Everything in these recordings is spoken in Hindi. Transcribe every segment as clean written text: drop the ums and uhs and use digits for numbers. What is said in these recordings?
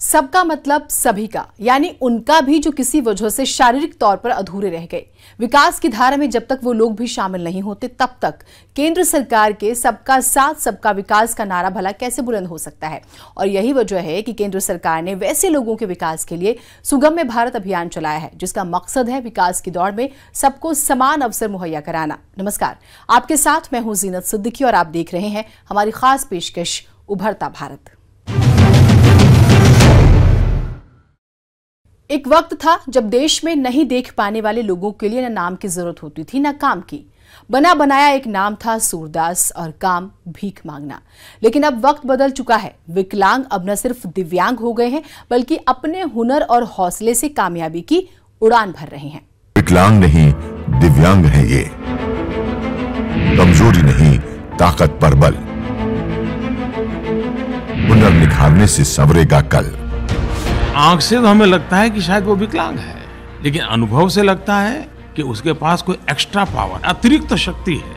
सबका मतलब सभी का, यानी उनका भी जो किसी वजह से शारीरिक तौर पर अधूरे रह गए। विकास की धारा में जब तक वो लोग भी शामिल नहीं होते तब तक केंद्र सरकार के सबका साथ सबका विकास का नारा भला कैसे बुलंद हो सकता है। और यही वजह है कि केंद्र सरकार ने वैसे लोगों के विकास के लिए सुगम्य भारत अभियान चलाया है, जिसका मकसद है विकास की दौड़ में सबको समान अवसर मुहैया कराना। नमस्कार, आपके साथ मैं हूं जीनत सिद्दीकी और आप देख रहे हैं हमारी खास पेशकश उभरता भारत। एक वक्त था जब देश में नहीं देख पाने वाले लोगों के लिए न नाम की जरूरत होती थी न काम की। बना बनाया एक नाम था सूरदास और काम भीख मांगना। लेकिन अब वक्त बदल चुका है। विकलांग अब न सिर्फ दिव्यांग हो गए हैं बल्कि अपने हुनर और हौसले से कामयाबी की उड़ान भर रहे हैं। विकलांग नहीं दिव्यांग है ये, कमजोरी नहीं ताकत पर बल, हुनर निखारने से संवरेगा कल। आंख से तो हमें लगता है कि शायद वो विकलांग है, लेकिन अनुभव से लगता है कि उसके पास कोई एक्स्ट्रा पावर, अतिरिक्त शक्ति है।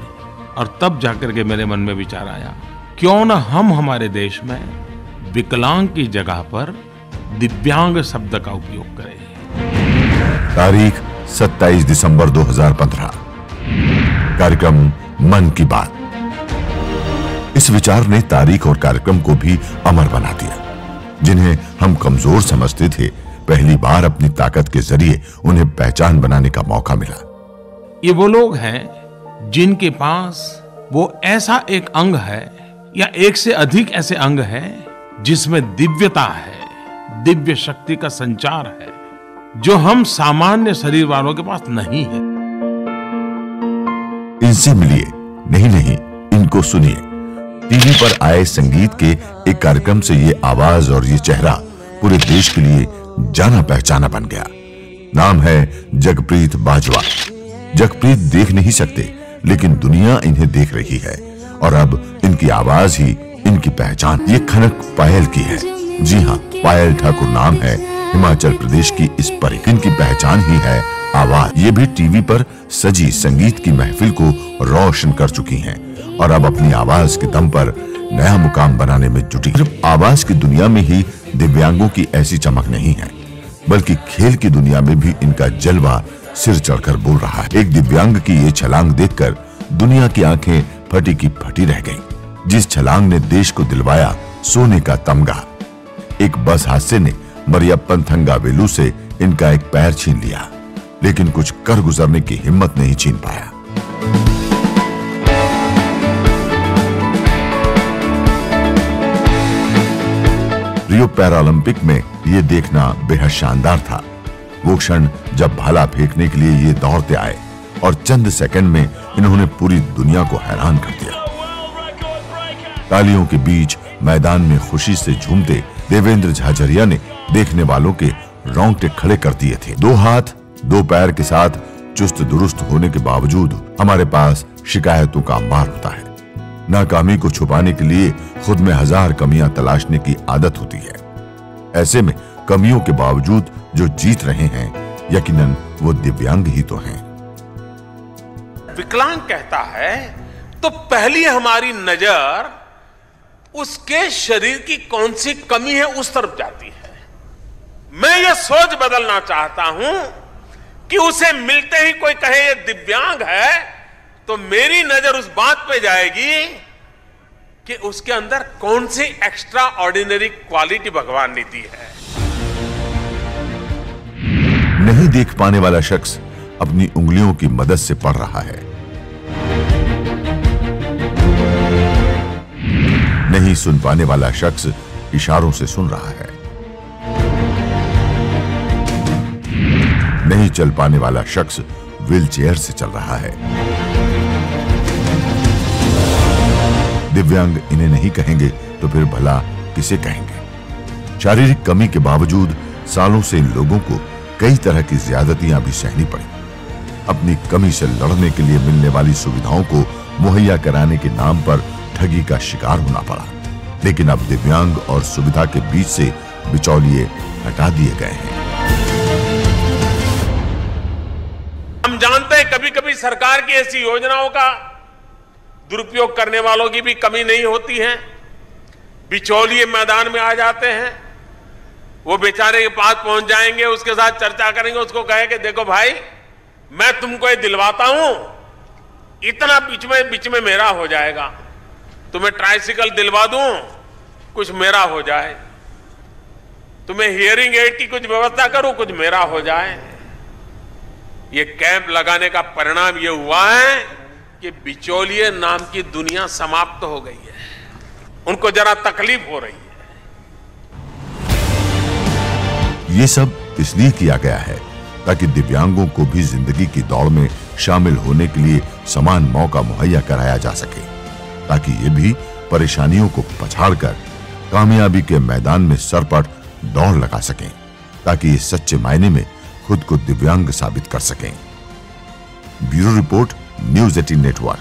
और तब जाकर के मेरे मन में विचार आया, क्यों न हम हमारे देश में विकलांग की जगह पर दिव्यांग शब्द का उपयोग करें। तारीख 27 दिसंबर 2015। कार्यक्रम मन की बात। इस विचार ने तारीख और कार्यक्रम को भी अमर बना दिया। जिन्हें हम कमजोर समझते थे, पहली बार अपनी ताकत के जरिए उन्हें पहचान बनाने का मौका मिला। ये वो लोग हैं जिनके पास वो ऐसा एक अंग है या एक से अधिक ऐसे अंग हैं जिसमें दिव्यता है, दिव्य शक्ति का संचार है, जो हम सामान्य शरीर वालों के पास नहीं है। इनसे मिलिए, नहीं इनको सुनिए। टीवी पर आए संगीत के एक कार्यक्रम से ये आवाज और ये चेहरा पूरे देश के लिए जाना पहचाना बन गया। नाम है जगप्रीत बाजवा। जगप्रीत देख नहीं सकते, लेकिन दुनिया इन्हें देख रही है और अब इनकी आवाज ही इनकी पहचान। ये खनक पायल की है। जी हाँ, पायल ठाकुर नाम है। हिमाचल प्रदेश की इस परिकिन की पहचान ही है आवाज। ये भी टीवी पर सजी संगीत की महफिल को रोशन कर चुकी हैं और अब अपनी आवाज के दम पर नया मुकाम बनाने में जुटी। सिर्फ आवाज की दुनिया में ही दिव्यांगों की ऐसी चमक नहीं है, बल्कि खेल की दुनिया में भी इनका जलवा सिर चढ़कर बोल रहा है। एक दिव्यांग की ये छलांग देखकर दुनिया की आंखें फटी की फटी रह गईं। जिस छलांग ने देश को दिलवाया सोने का तमगा। एक बस हादसे ने मरियप्पन थंगावेलु से इनका एक पैर छीन लिया, लेकिन कुछ कर गुजरने की हिम्मत नहीं छीन पाया। रियो पैरालंपिक में ये देखना बेहद शानदार था। वो क्षण जब भाला फेंकने के लिए ये दौड़ते आए और चंद सेकंड में इन्होंने पूरी दुनिया को हैरान कर दिया। तालियों के बीच मैदान में खुशी से झूमते देवेंद्र झाझरिया ने देखने वालों के रोंगटे खड़े कर दिए थे। 2 हाथ 2 पैर के साथ चुस्त दुरुस्त होने के बावजूद हमारे पास शिकायतों का अंबार होता है। नाकामी को छुपाने के लिए खुद में 1000 कमियां तलाशने की आदत होती है। ऐसे में कमियों के बावजूद जो जीत रहे हैं, यकीनन वो दिव्यांग ही तो हैं। विकलांग कहता है तो पहली हमारी नजर उसके शरीर की कौन सी कमी है उस तरफ जाती है। मैं ये सोच बदलना चाहता हूं कि उसे मिलते ही कोई कहे ये दिव्यांग है, तो मेरी नजर उस बात पे जाएगी कि उसके अंदर कौन सी एक्स्ट्रा ऑर्डिनरी क्वालिटी भगवान ने दी है। नहीं देख पाने वाला शख्स अपनी उंगलियों की मदद से पढ़ रहा है। नहीं सुन पाने वाला शख्स इशारों से सुन रहा है। नहीं चल पाने वाला शख्स व्हीलचेयर से चल रहा है। दिव्यांग इन्हें नहीं कहेंगे तो फिर भला किसे कहेंगे। शारीरिक कमी के बावजूद सालों से इन लोगों को कई तरह की ज्यादतियां भी सहनी पड़ी। अपनी कमी से लड़ने के लिए मिलने वाली सुविधाओं को मुहैया कराने के नाम पर ठगी का शिकार होना पड़ा। लेकिन अब दिव्यांग और सुविधा के बीच से बिचौलिए हटा दिए गए हैं। हम जानते हैं कभी कभी सरकार की ऐसी योजनाओं का दुरुपयोग करने वालों की भी कमी नहीं होती है। बिचौलिए मैदान में आ जाते हैं। वो बेचारे के पास पहुंच जाएंगे, उसके साथ चर्चा करेंगे, उसको कहे कि देखो भाई, मैं तुमको ये दिलवाता हूं, इतना बीच में मेरा हो जाएगा, तुम्हें ट्राइसिकल दिलवा दूं, कुछ मेरा हो जाए, तुम्हें हियरिंग एड की कुछ व्यवस्था करूं, कुछ मेरा हो जाए। ये कैंप लगाने का परिणाम ये हुआ है कि बिचौलिए नाम की दुनिया समाप्त हो गई है, उनको जरा तकलीफ हो रही है। ये सब इसलिए किया गया है ताकि दिव्यांगों को भी जिंदगी की दौड़ में शामिल होने के लिए समान मौका मुहैया कराया जा सके, ताकि ये भी परेशानियों को पछाड़कर कामयाबी के मैदान में सरपट दौड़ लगा सकें, ताकि ये सच्चे मायने में खुद को दिव्यांग साबित कर सकें। Bureau report, news 18 network.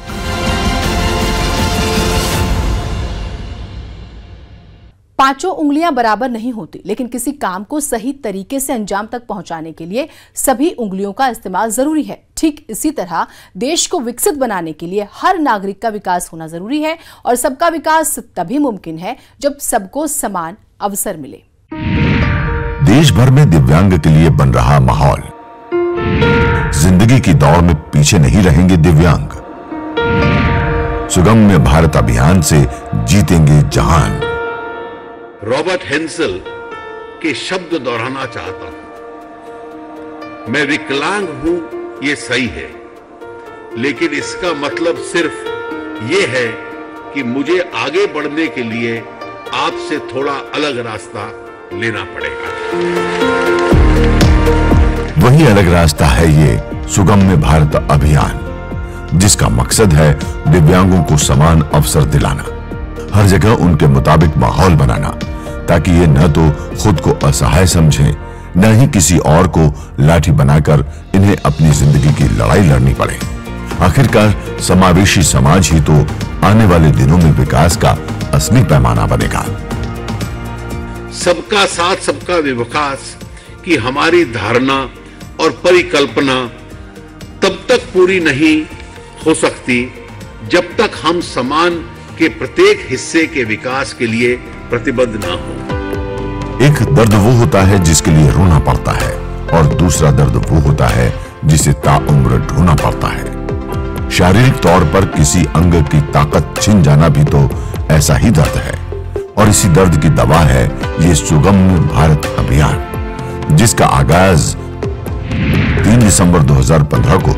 पांचों उंगलियां बराबर नहीं होती, लेकिन किसी काम को सही तरीके से अंजाम तक पहुंचाने के लिए सभी उंगलियों का इस्तेमाल जरूरी है। ठीक इसी तरह देश को विकसित बनाने के लिए हर नागरिक का विकास होना जरूरी है, और सबका विकास तभी मुमकिन है जब सबको समान अवसर मिले। देश भर में दिव्यांग के लिए बन रहा माहौल। जिंदगी की दौड़ में पीछे नहीं रहेंगे दिव्यांग। सुगम्य भारत अभियान से जीतेंगे जहान। रॉबर्ट हेंसल के शब्द दोहराना चाहता हूं। मैं विकलांग हूं, ये सही है, लेकिन इसका मतलब सिर्फ ये है कि मुझे आगे बढ़ने के लिए आपसे थोड़ा अलग रास्ता लेना पड़ेगा। वही अलग रास्ता है ये सुगम्य भारत अभियान, जिसका मकसद है दिव्यांगों को समान अवसर दिलाना, हर जगह उनके मुताबिक माहौल बनाना, ताकि ये न तो खुद को असहाय समझें, न ही किसी और को लाठी बनाकर इन्हें अपनी जिंदगी की लड़ाई लड़नी पड़े। आखिरकार समावेशी समाज ही तो आने वाले दिनों में विकास का असली पैमाना बनेगा। सबका साथ सबका विकास की हमारी धारणा और परिकल्पना तब तक पूरी नहीं हो सकती जब तक हम समान के प्रत्येक हिस्से के विकास के लिए प्रतिबद्ध ना हो। एक दर्द वो होता है जिसके लिए रोना पड़ता है, और दूसरा दर्द वो होता है जिसे ताउम्र ढोना पड़ता है। शारीरिक तौर पर किसी अंग की ताकत छिन जाना भी तो ऐसा ही दर्द है, और इसी दर्द की दवा है ये सुगम्य भारत अभियान, जिसका आगाज 3 दिसंबर 2015 को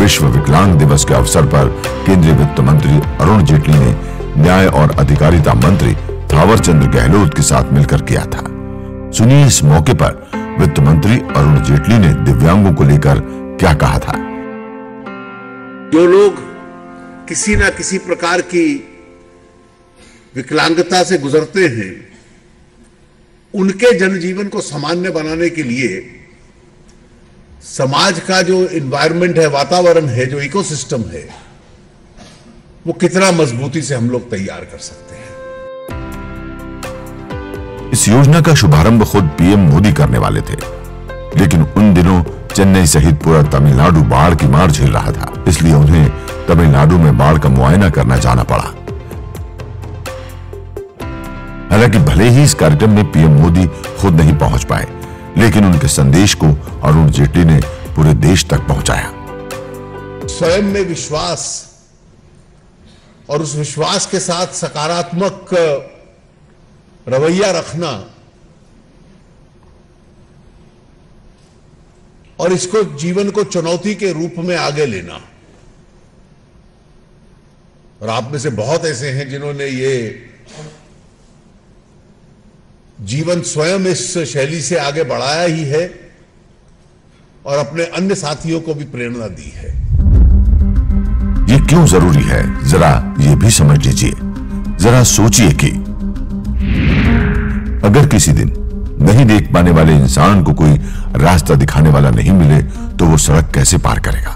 विश्व विकलांग दिवस के अवसर पर केंद्रीय वित्त मंत्री अरुण जेटली ने न्याय और अधिकारिता मंत्री थावर चंद गहलोत के साथ मिलकर किया था। सुनिए इस मौके पर वित्त मंत्री अरुण जेटली ने दिव्यांगों को लेकर क्या कहा था। जो लोग किसी ना किसी प्रकार की विकलांगता से गुजरते हैं, उनके जनजीवन को सामान्य बनाने के लिए समाज का जो एनवायरनमेंट है, वातावरण है, जो इकोसिस्टम है, वो कितना मजबूती से हम लोग तैयार कर सकते हैं। इस योजना का शुभारंभ खुद पीएम मोदी करने वाले थे, लेकिन उन दिनों चेन्नई सहित पूरा तमिलनाडु बाढ़ की मार झेल रहा था, इसलिए उन्हें तमिलनाडु में बाढ़ का मुआयना करना जाना पड़ा। हालांकि भले ही इस कार्यक्रम में पीएम मोदी खुद नहीं पहुंच पाए, लेकिन उनके संदेश को अरुण जेटली ने पूरे देश तक पहुंचाया। स्वयं में विश्वास और उस विश्वास के साथ सकारात्मक रवैया रखना, और इसको जीवन को चुनौती के रूप में आगे लेना। और आप में से बहुत ऐसे हैं जिन्होंने ये जीवन स्वयं इस शैली से आगे बढ़ाया ही है, और अपने अन्य साथियों को भी प्रेरणा दी है। ये क्यों जरूरी है, जरा ये भी समझ लीजिए। जरा सोचिए कि अगर किसी दिन नहीं देख पाने वाले इंसान को कोई रास्ता दिखाने वाला नहीं मिले, तो वो सड़क कैसे पार करेगा?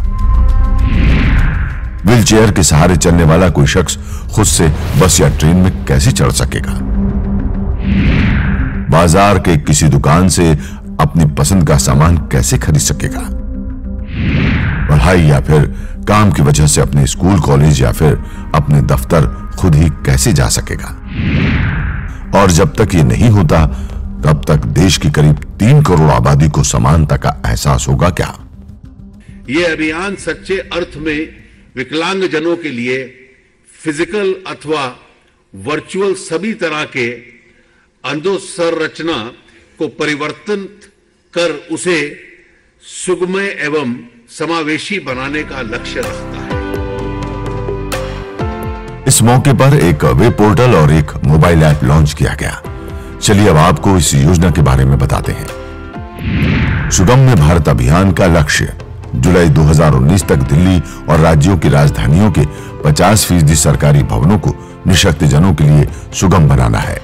व्हीलचेयर के सहारे चलने वाला कोई शख्स खुद से बस या ट्रेन में कैसे चढ़ सकेगा? बाजार के किसी दुकान से अपनी पसंद का सामान कैसे खरीद सकेगा? पढ़ाई या फिर काम की वजह से अपने स्कूल, कॉलेज या फिर अपने दफ्तर खुद ही कैसे जा सकेगा? और जब तक ये नहीं होता, तब तक देश की करीब 3 करोड़ आबादी को समानता का एहसास होगा क्या? ये अभियान सच्चे अर्थ में विकलांगजनों के लिए फिजिकल अथवा वर्चुअल सभी तरह के अधोसंरचना को परिवर्तित कर उसे सुगमय एवं समावेशी बनाने का लक्ष्य रखता है। इस मौके पर एक वेब पोर्टल और एक मोबाइल ऐप लॉन्च किया गया। चलिए अब आपको इस योजना के बारे में बताते हैं। सुगम्य भारत अभियान का लक्ष्य जुलाई 2019 तक दिल्ली और राज्यों की राजधानियों के 50% सरकारी भवनों को निशक्तजनों के लिए सुगम बनाना है।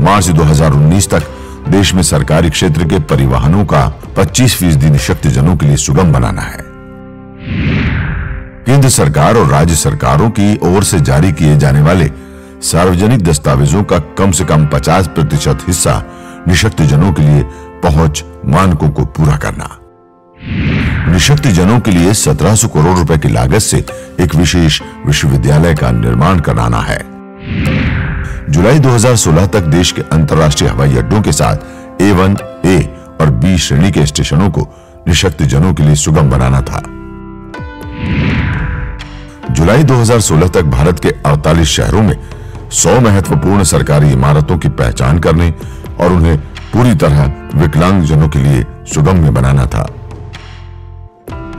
मार्च 2019 तक देश में सरकारी क्षेत्र के परिवहनों का 25% निशक्तजनों के लिए सुगम बनाना है। केंद्र सरकार और राज्य सरकारों की ओर से जारी किए जाने वाले सार्वजनिक दस्तावेजों का कम से कम 50% हिस्सा निशक्तजनों के लिए पहुंच मानकों को पूरा करना। निशक्तजनों के लिए 1700 करोड़ रुपए की लागत से एक विशेष विश्वविद्यालय का निर्माण कराना है। जुलाई 2016 तक देश के अंतर्राष्ट्रीय हवाई अड्डों के साथ A1, A और B श्रेणी के स्टेशनों को निशक्तजनों के लिए सुगम बनाना था। जुलाई 2016 तक भारत के 48 शहरों में 100 महत्वपूर्ण सरकारी इमारतों की पहचान करने और उन्हें पूरी तरह विकलांगजनों के लिए सुगम्य बनाना था।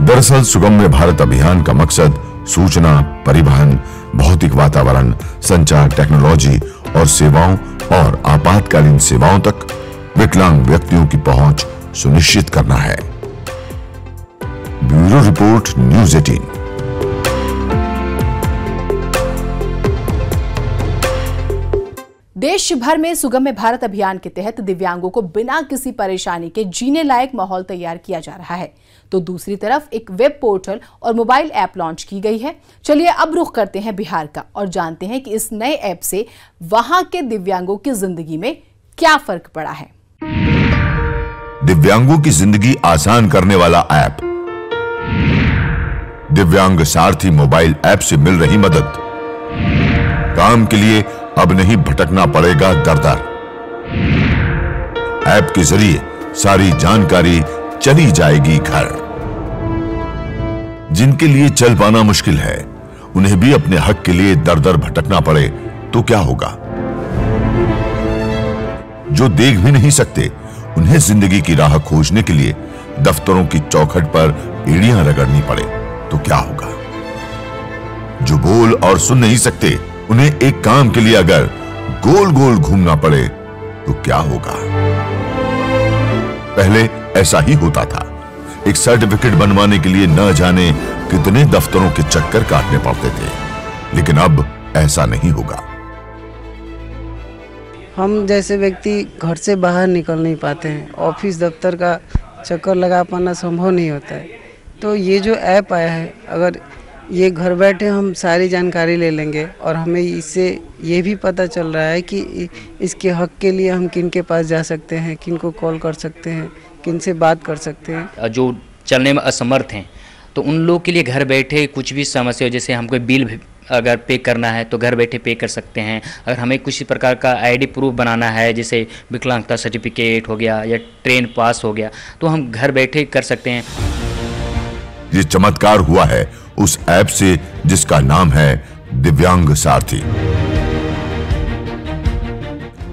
दरअसल सुगम्य भारत अभियान का मकसद सूचना, परिवहन, भौतिक वातावरण, संचार टेक्नोलॉजी और सेवाओं और आपातकालीन सेवाओं तक विकलांग व्यक्तियों की पहुंच सुनिश्चित करना है। Bureau report, news 18। देश भर में सुगम्य भारत अभियान के तहत दिव्यांगों को बिना किसी परेशानी के जीने लायक माहौल तैयार किया जा रहा है, तो दूसरी तरफ एक वेब पोर्टल और मोबाइल ऐप लॉन्च की गई है। चलिए अब रुख करते हैं बिहार का और जानते हैं कि इस नए ऐप से वहां के दिव्यांगों की जिंदगी में क्या फर्क पड़ा है। दिव्यांगों की जिंदगी आसान करने वाला ऐप। दिव्यांग सारथी मोबाइल ऐप से मिल रही मदद। काम के लिए अब नहीं भटकना पड़ेगा दर दर। ऐप के जरिए सारी जानकारी चली जाएगी घर। जिनके लिए चल पाना मुश्किल है, उन्हें भी अपने हक के लिए दर दर भटकना पड़े तो क्या होगा? जो देख भी नहीं सकते, उन्हें जिंदगी की राह खोजने के लिए दफ्तरों की चौखट पर एड़ियां रगड़नी पड़े तो क्या होगा? जो बोल और सुन नहीं सकते, उन्हें एक काम के लिए अगर गोल गोल घूमना पड़े तो क्या होगा? पहले ऐसा ही होता था। एक सर्टिफिकेट बनवाने के लिए न जाने कितने दफ्तरों के चक्कर काटने पड़ते थे, लेकिन अब ऐसा नहीं होगा। हम जैसे व्यक्ति घर से बाहर निकल नहीं पाते हैं, ऑफिस दफ्तर का चक्कर लगा पाना संभव नहीं होता है। तो ये जो ऐप आया है, अगर ये घर बैठे हम सारी जानकारी ले लेंगे और हमें इससे ये भी पता चल रहा है कि इसके हक के लिए हम किन के पास जा सकते हैं, किन को कॉल कर सकते हैं, किन से बात कर सकते हैं। जो चलने में असमर्थ हैं, तो उन लोग के लिए घर बैठे कुछ भी समस्या हो, जैसे हमको बिल अगर पे करना है तो घर बैठे पे कर सकते हैं। अगर हमें किसी प्रकार का आईडी प्रूफ बनाना है, जैसे विकलांगता सर्टिफिकेट हो गया या ट्रेन पास हो गया, तो हम घर बैठे कर सकते हैं। ये चमत्कार हुआ है उस ऐप से जिसका नाम है दिव्यांग सारथी,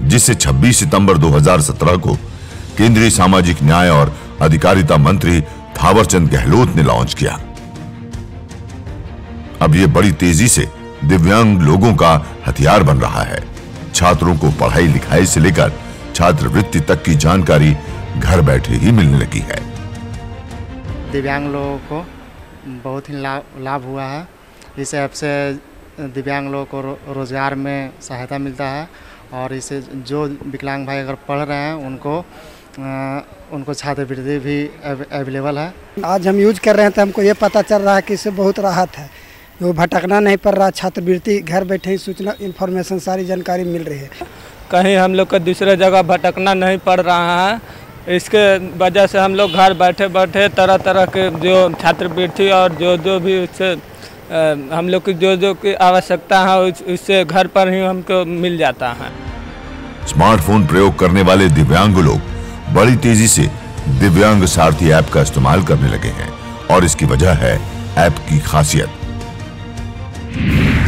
जिसे 26 सितंबर 2017 को केंद्रीय सामाजिक न्याय और अधिकारिता मंत्री थावरचंद गहलोत ने लॉन्च किया। अब ये बड़ी तेजी से दिव्यांग लोगों का हथियार बन रहा है। छात्रों को पढ़ाई लिखाई से लेकर छात्रवृत्ति तक की जानकारी घर बैठे ही मिलने लगी है। दिव्यांग लोगों को बहुत ही लाभ हुआ है। इस ऐप से दिव्यांग लोगों को रोजगार में सहायता मिलता है और इससे जो विकलांग भाई अगर पढ़ रहे हैं उनको छात्रवृत्ति भी अवेलेबल है। आज हम यूज कर रहे हैं तो हमको ये पता चल रहा है कि इससे बहुत राहत है, वो भटकना नहीं पड़ रहा। छात्रवृत्ति घर बैठे ही सूचना इन्फॉर्मेशन सारी जानकारी मिल रही है। कहीं हम लोग को दूसरे जगह भटकना नहीं पड़ रहा है। इसके वजह से हम लोग घर बैठे बैठे तरह तरह के जो छात्रवृत्ति और जो भी उससे हम लोग की जो की आवश्यकता है उससे घर पर ही हमको मिल जाता है। स्मार्टफोन प्रयोग करने वाले दिव्यांग लोग बड़ी तेजी से दिव्यांग सारथी ऐप का इस्तेमाल करने लगे हैं और इसकी वजह है ऐप की खासियत।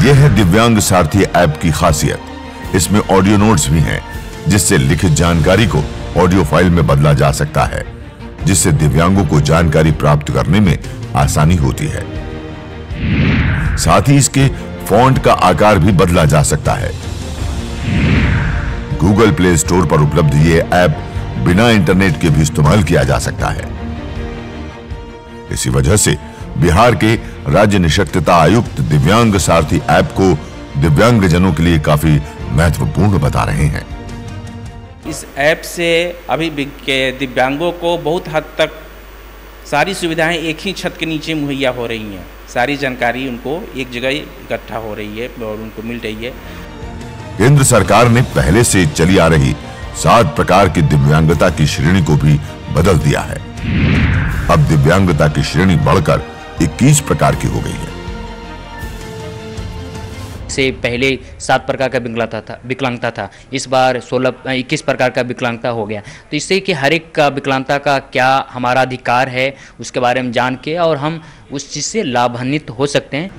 यह है दिव्यांग सारथी ऐप की खासियत। इसमें ऑडियो नोट्स भी हैं, जिससे लिखित जानकारी को ऑडियो फाइल में बदला जा सकता है, जिससे दिव्यांगों को जानकारी प्राप्त करने में आसानी होती है। साथ ही इसके फॉन्ट का आकार भी बदला जा सकता है। गूगल प्ले स्टोर पर उपलब्ध ये ऐप बिना इंटरनेट के भी इस्तेमाल किया जा सकता है। इसी वजह से बिहार के राज्य निशक्तता आयुक्त दिव्यांग सारथी ऐप को दिव्यांगजनों के लिए काफी महत्वपूर्ण बता रहे हैं। इस ऐप से अभी के दिव्यांगों को बहुत हद तक सारी सुविधाएं एक ही छत के नीचे मुहैया हो रही हैं। सारी जानकारी उनको एक जगह इकट्ठा हो रही है और उनको मिल रही है। केंद्र सरकार ने पहले से चली आ रही 7 प्रकार की दिव्यांगता की श्रेणी को भी बदल दिया है। अब दिव्यांगता की श्रेणी बढ़कर 21 प्रकार की हो गई है। से पहले 7 प्रकार का विकलांगता था, इस बार 21 प्रकार का विकलांगता हो गया। तो इससे कि हर एक का विकलांगता का क्या हमारा अधिकार है उसके बारे में जान के और हम उस चीज़ से लाभान्वित हो सकते हैं।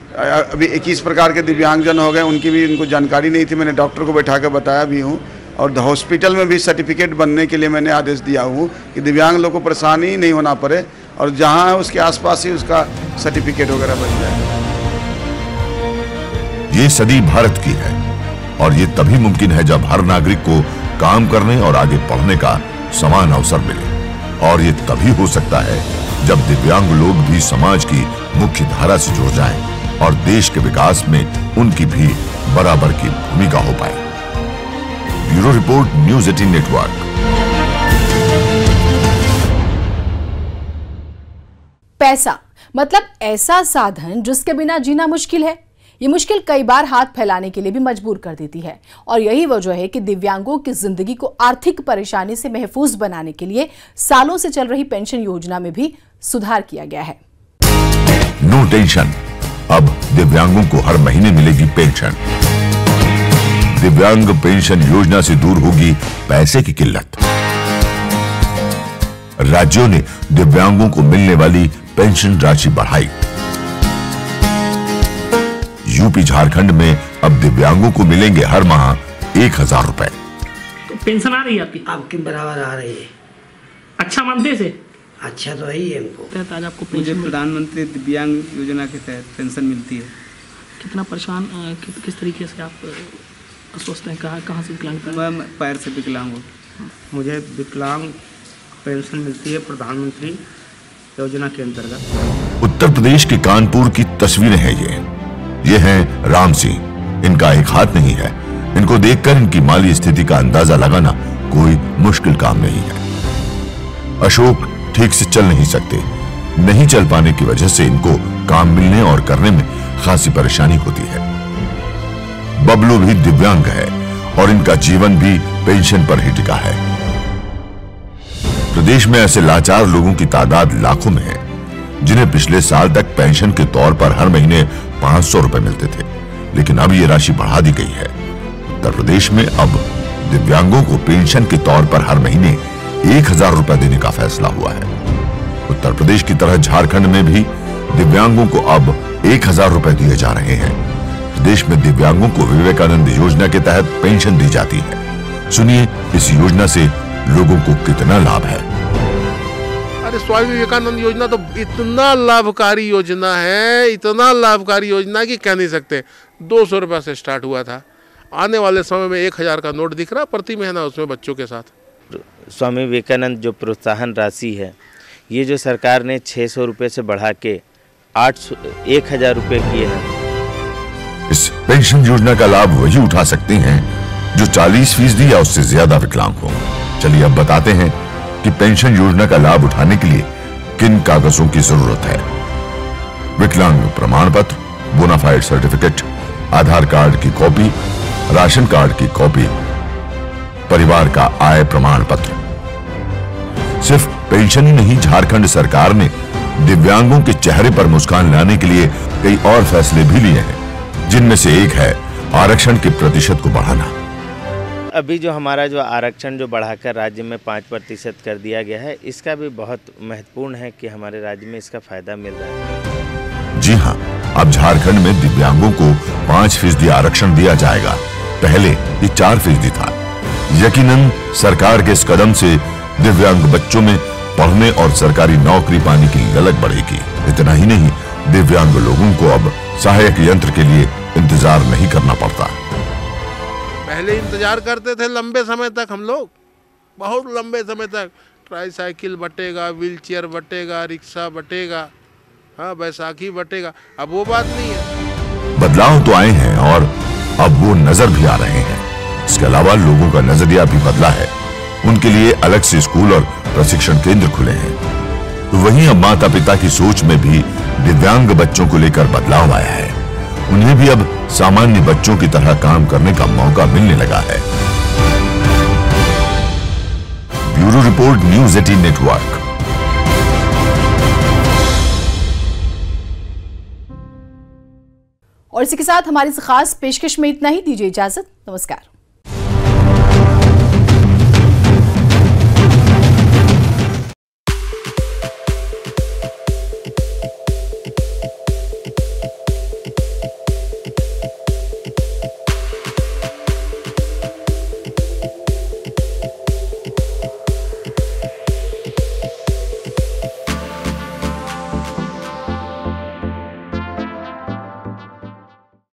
अभी 21 प्रकार के दिव्यांगजन हो गए, उनकी भी इनको जानकारी नहीं थी। मैंने डॉक्टर को बैठा कर बताया भी हूँ और हॉस्पिटल में भी सर्टिफिकेट बनने के लिए मैंने आदेश दिया हूँ कि दिव्यांग लोगों को परेशानी नहीं होना पड़े और जहाँ है उसके आसपास ही उसका सर्टिफिकेट वगैरह बन जाए। ये सदी भारत की है और ये तभी मुमकिन है जब हर नागरिक को काम करने और आगे बढ़ने का समान अवसर मिले। और ये तभी हो सकता है जब दिव्यांग लोग भी समाज की मुख्य धारा से जुड़ जाएं और देश के विकास में उनकी भी बराबर की भूमिका हो पाए। Bureau report, news 18 network. पैसा मतलब ऐसा साधन जिसके बिना जीना मुश्किल है। ये मुश्किल कई बार हाथ फैलाने के लिए भी मजबूर कर देती है और यही वजह है कि दिव्यांगों की जिंदगी को आर्थिक परेशानी से महफूज बनाने के लिए सालों से चल रही पेंशन योजना में भी सुधार किया गया है। नो टेंशन, अब दिव्यांगों को हर महीने मिलेगी पेंशन। दिव्यांग पेंशन योजना से दूर होगी पैसे की किल्लत। राज्यों ने दिव्यांगों को मिलने वाली पेंशन राशि बढ़ाई। यूपी झारखंड में अब दिव्यांगों को मिलेंगे हर माह 1000 रुपए। तो पेंशन आ रही है आपकी बराबर आ रही है। अच्छा मानते से अच्छा तो है ही हमको। आज आपको मुझे प्रधानमंत्री दिव्यांग योजना के तहत पेंशन मिलती है। कितना परेशान किस तरीके से आप अस्वस्थ हैं? कहाँ से विकलांग? मैं पैर से विकलांग हूँ। मुझे विकलांग पेंशन मिलती है प्रधानमंत्री योजना के अंतर्गत। उत्तर प्रदेश के कानपुर की तस्वीरें हैं ये हैं राम सिंह। इनका एक हाथ नहीं है। इनको देखकर इनकी माली स्थिति का अंदाजा लगाना कोई मुश्किल काम नहीं है। अशोक ठीक से चल नहीं सकते। नहीं चल पाने की वजह से इनको काम मिलने और करने में खासी परेशानी होती है। बबलू भी दिव्यांग है और इनका जीवन भी पेंशन पर ही टिका है। प्रदेश में ऐसे लाचार लोगों की तादाद लाखों में है जिन्हें पिछले साल तक पेंशन के तौर पर हर महीने 500 रुपए मिलते थे, लेकिन अब ये राशि बढ़ा दी गई है। उत्तर प्रदेश में अब दिव्यांगों को पेंशन के तौर पर हर महीने 1000 रुपए देने का फैसला हुआ है। उत्तर प्रदेश की तरह झारखंड में भी दिव्यांगों को अब 1000 रुपए दिए जा रहे हैं। प्रदेश में दिव्यांगों को विवेकानंद योजना के तहत पेंशन दी जाती है। सुनिए इस योजना से लोगों को कितना लाभ है। अरे स्वामी विवेकानंद योजना तो इतना लाभकारी योजना है, इतना लाभकारी योजना कि कह नहीं सकते। 200 रुपये से स्टार्ट हुआ था। आने वाले समय में 1000 का नोट दिख रहा प्रति महीना उसमें बच्चों के साथ। स्वामी विवेकानंद जो प्रोत्साहन राशि है ये जो सरकार ने 600 रुपये से बढ़ा के 1000 रुपये किए हैं। इस पेंशन योजना का लाभ वही उठा सकते हैं जो 40% या उससे ज्यादा विकलांग हो। चलिए अब बताते हैं कि पेंशन योजना का लाभ उठाने के लिए किन कागजों की जरूरत है। विकलांग प्रमाण पत्र, बोनाफाइड सर्टिफिकेट, आधार कार्ड की कॉपी, राशन कार्ड की कॉपी, परिवार का आय प्रमाण पत्र। सिर्फ पेंशन ही नहीं, झारखंड सरकार ने दिव्यांगों के चेहरे पर मुस्कान लाने के लिए कई और फैसले भी लिए हैं, जिनमें से एक है आरक्षण के प्रतिशत को बढ़ाना। अभी जो हमारा जो आरक्षण जो बढ़ाकर राज्य में 5% कर दिया गया है, इसका भी बहुत महत्वपूर्ण है कि हमारे राज्य में इसका फायदा मिल रहा है। जी हाँ, अब झारखंड में दिव्यांगों को 5% आरक्षण दिया जाएगा। पहले ये 4% था। यकीनन सरकार के इस कदम से दिव्यांग बच्चों में पढ़ने और सरकारी नौकरी पाने की ललक बढ़ेगी। इतना ही नहीं, दिव्यांग लोगों को अब सहायक यंत्र के लिए इंतजार नहीं करना पड़ता। पहले इंतजार करते थे लंबे समय तक, हम लोग बहुत लंबे समय तक ट्राईसाइकिल बटेगा, व्हीलचेयर बटेगा, रिक्शा बटेगा, हाँ बैसाखी बटेगा। अब वो बात नहीं है। बदलाव तो आए हैं और अब वो नजर भी आ रहे हैं। इसके अलावा लोगों का नजरिया भी बदला है। उनके लिए अलग से स्कूल और प्रशिक्षण केंद्र खुले हैं। तो वहीं अब माता पिता की सोच में भी दिव्यांग बच्चों को लेकर बदलाव आया है। उन्हें भी अब सामान्य बच्चों की तरह काम करने का मौका मिलने लगा है। Bureau report, news 18 network. और इसी के साथ हमारी इस खास पेशकश में इतना ही। दीजिए इजाजत। नमस्कार।